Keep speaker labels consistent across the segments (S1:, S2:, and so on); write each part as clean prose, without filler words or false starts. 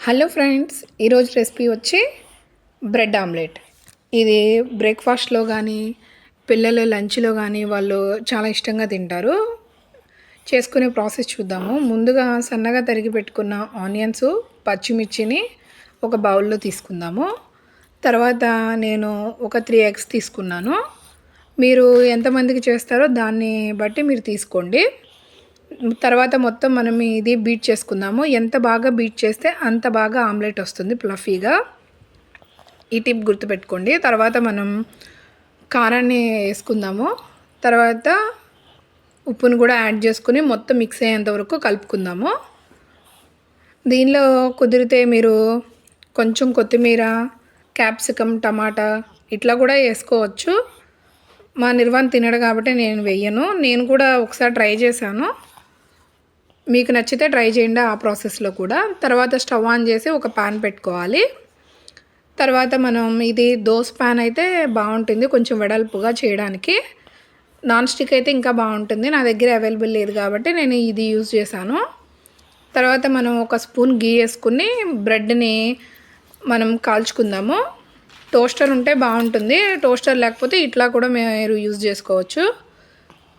S1: Hello friends, ఈరోజు recipe వచ్చి bread omelette. ఇది బ్రేక్ఫాస్ట్లో కానీ పిల్లల లంచ్లో కానీ వాళ్ళు చాలా ఇష్టంగా తింటారు. చేసుకునే ప్రాసెస్ చూద్దాము. ముందుగా సన్నగా తరిగి పెట్టుకున్న ఆనియన్స్, పచ్చిమిర్చిని ఒక బౌల్లో తీసుకుందాము. తర్వాత నేను ఒక 3 ఎగ్స్ తీసుకున్నాను. మీరు ఎంతమందికి చేస్తారో దాన్ని బట్టి మీరు తీసుకోండి. తర్వాత మొత్తం మనం ఇది బీట్ చేసుకుందాము. ఎంత బాగా బీట్ చేస్తే అంత బాగా ఆమ్లెట్ వస్తుంది ఫ్లఫీగా. ఈ టిప్ గుర్తుపెట్టుకోండి. తర్వాత మనం కారాన్ని వేసుకుందాము. తర్వాత ఉప్పును కూడా యాడ్ చేసుకుని మొత్తం మిక్స్ అయ్యేంత వరకు కలుపుకుందాము. దీనిలో కుదిరితే మీరు కొంచెం కొత్తిమీర, క్యాప్సికమ్, టమాటా ఇట్లా కూడా వేసుకోవచ్చు. మా నిర్వాణ్ తినడు కాబట్టి నేను వెయ్యను. నేను కూడా ఒకసారి ట్రై చేశాను. మీకు నచ్చితే ట్రై చేయండి ఆ ప్రాసెస్లో కూడా. తర్వాత స్టవ్ ఆన్ చేసి ఒక పాన్ పెట్టుకోవాలి. తర్వాత మనం ఇది దోస పాన్ అయితే బాగుంటుంది, కొంచెం వెడల్పుగా చేయడానికి. నాన్ స్టిక్ అయితే ఇంకా బాగుంటుంది. నా దగ్గర అవైలబుల్ లేదు కాబట్టి నేను ఇది యూజ్ చేశాను. తర్వాత మనం ఒక స్పూన్ గీ వేసుకుని బ్రెడ్ని మనం కాల్చుకుందాము. టోస్టర్ ఉంటే బాగుంటుంది, టోస్టర్ లేకపోతే ఇట్లా కూడా మీరు యూజ్ చేసుకోవచ్చు.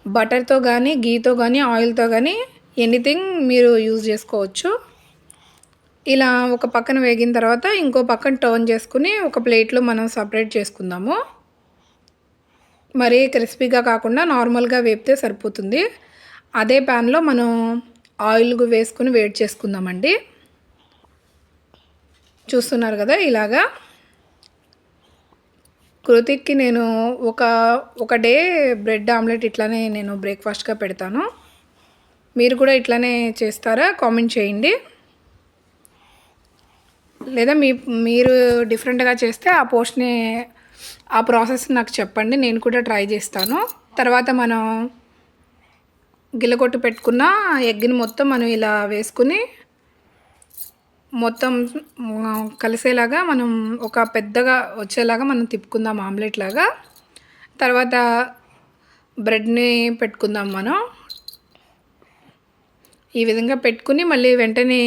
S1: బటర్తో కానీ, గీతో కానీ, ఆయిల్తో కానీ ఎనీథింగ్ మీరు యూజ్ చేసుకోవచ్చు. ఇలా ఒక పక్కన వేగిన తర్వాత ఇంకో పక్కన టర్న్ చేసుకుని ఒక ప్లేట్లో మనం సపరేట్ చేసుకుందాము. మరీ క్రిస్పీగా కాకుండా నార్మల్గా వేపితే సరిపోతుంది. అదే ప్యాన్లో మనం ఆయిల్ వేసుకుని వేడి చేసుకుందామండి. చూస్తున్నారు కదా ఇలాగా. కృతిక్కి నేను ఒక డే బ్రెడ్ ఆమ్లెట్ ఇట్లానే నేను బ్రేక్ఫాస్ట్గా పెడతాను. మీరు కూడా ఇట్లానే చేస్తారా? కామెంట్ చేయండి. లేదా మీరు డిఫరెంట్గా చేస్తే ఆ ప్రాసెస్ నాకు చెప్పండి, నేను కూడా ట్రై చేస్తాను. తర్వాత మనం గిల్లకొట్టు పెట్టుకున్న ఎగ్ని మొత్తం మనం ఇలా వేసుకుని మొత్తం కలిసేలాగా మనం ఒక పెద్దగా వచ్చేలాగా మనం తిప్పుకుందాం ఆమ్లెట్ లాగా. తర్వాత బ్రెడ్ని పెట్టుకుందాం మనం. ఈ విధంగా పెట్టుకుని మళ్ళీ వెంటనే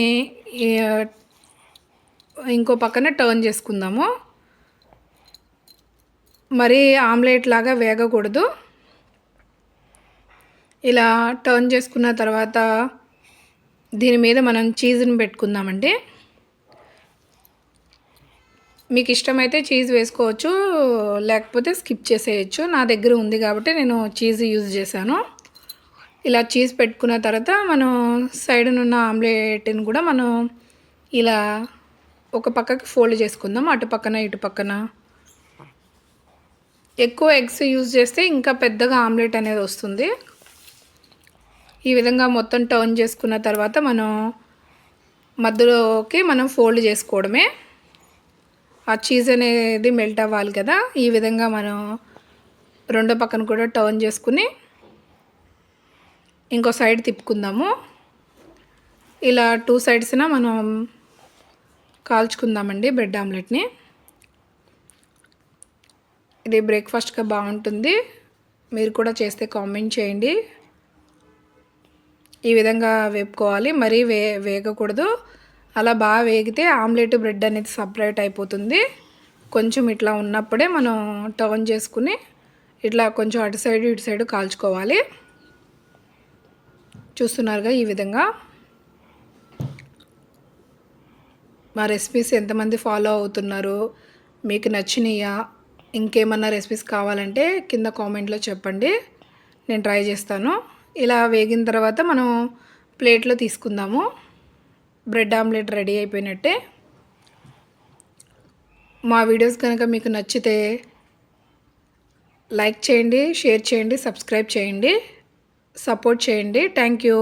S1: ఇంకో పక్కన టర్న్ చేసుకుందాము. మరి ఆమ్లెట్ లాగా వేగకూడదు. ఇలా టర్న్ చేసుకున్న తర్వాత దీని మీద మనం చీజ్ని పెట్టుకుందామండి. మీకు ఇష్టమైతే చీజ్ వేసుకోవచ్చు, లేకపోతే స్కిప్ చేసేయచ్చు. నా దగ్గర ఉంది కాబట్టి నేను చీజ్ యూజ్ చేశాను. ఇలా చీజ్ పెట్టుకున్న తర్వాత మనం సైడ్నున్న ఆమ్లెట్ని కూడా మనం ఇలా ఒక పక్కకి ఫోల్డ్ చేసుకుందాం. అటు పక్కన ఇటు పక్కన. ఎక్కువ ఎగ్స్ యూజ్ చేస్తే ఇంకా పెద్దగా ఆమ్లెట్ అనేది వస్తుంది. ఈ విధంగా మొత్తం టర్న్ చేసుకున్న తర్వాత మనం మధ్యలోకి మనం ఫోల్డ్ చేసుకోవడమే. ఆ చీజ్ అనేది మెల్ట్ అవ్వాలి కదా. ఈ విధంగా మనం రెండో పక్కన కూడా టర్న్ చేసుకుని ఇంకో సైడ్ తిప్పుకుందాము. ఇలా 2 సైడ్స్న మనం కాల్చుకుందామండి బ్రెడ్ ఆమ్లెట్ని. ఇది బ్రేక్ఫాస్ట్గా బాగుంటుంది. మీరు కూడా చేస్తే కామెంట్ చేయండి. ఈ విధంగా వేపుకోవాలి, మరీ వేగకూడదు. అలా బాగా వేగితే ఆమ్లెట్ బ్రెడ్ అనేది సపరేట్ అయిపోతుంది. కొంచెం ఇట్లా ఉన్నప్పుడే మనం టర్న్ చేసుకుని ఇట్లా కొంచెం అటు సైడ్ ఇటు సైడ్ కాల్చుకోవాలి. చూస్తున్నారుగా ఈ విధంగా. మా రెసిపీస్ ఎంతమంది ఫాలో అవుతున్నారు, మీకు నచ్చినాయా, ఇంకేమన్నా రెసిపీస్ కావాలంటే కింద కామెంట్లో చెప్పండి, నేను ట్రై చేస్తాను. ఇలా వేగిన తర్వాత మనం ప్లేట్లో తీసుకుందాము. బ్రెడ్ ఆమ్లెట్ రెడీ అయిపోయినట్టే. మా వీడియోస్ కనుక మీకు నచ్చితే లైక్ చేయండి, షేర్ చేయండి, సబ్స్క్రైబ్ చేయండి, సపోర్ట్ చేయండి. Thank you.